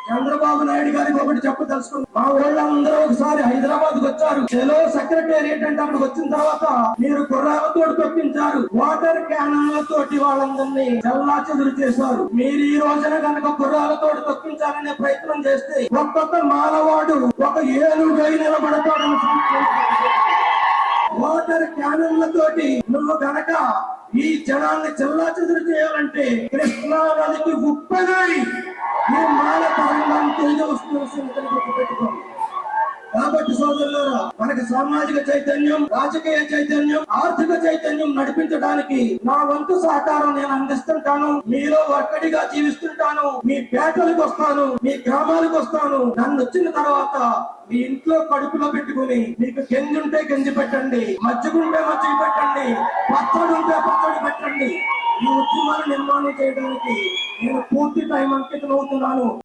చంద్రబాబు నాయుడు గారికి ఒకటి చెప్పదలుచుకుంది. మా వాళ్ళందరూ ఒకసారి హైదరాబాద్ కు వచ్చారు. చెలో సెక్రటేరియట్ అంటే అక్కడికి వచ్చిన తర్వాత మీరు గుర్రాలతో తొక్కించారు, వాటర్ క్యానన్లతోటి వాళ్ళందరినీ చల్లా చెదురు చేశారు. మీరు ఈ రోజున కనుక గుర్రాలతో తొక్కించాలనే ప్రయత్నం చేస్తే ఒక్కొక్క మానవాడు ఒక ఏనుగై నిలబడతాడని వాటర్ క్యానన్లతోటి నువ్వు గనక ఈ జనాన్ని చెల్లా చెదురు చేయాలంటే కృష్ణా నదికి ఉప్పనై ఈ మాల తరంగాన్ని తిరిగి వస్తున్న గుర్తుపెట్టుకోండి. కాబట్టి సోదరులారా, మనకి సామాజిక చైతన్యం, రాజకీయ చైతన్యం, ఆర్థిక చైతన్యం నడిపించడానికి నా వంతు సహకారం నేను అందిస్తుంటాను. మీలో ఒక్కడిగా జీవిస్తుంటాను. మీ పేటలకు వస్తాను, మీ గ్రామాలకు వస్తాను. నన్ను వచ్చిన తర్వాత మీ ఇంట్లో కడుపులో పెట్టుకుని మీకు గంజి ఉంటే గంజి పెట్టండి, మజ్జిగుంటే మజ్జిగ పెట్టండి, పచ్చడి ఉంటే పచ్చడి పెట్టండి. ఈ ఉద్యమాన్ని నిర్మాణం చేయడానికి నేను పూర్తి టైం అంకితం అవుతున్నాను.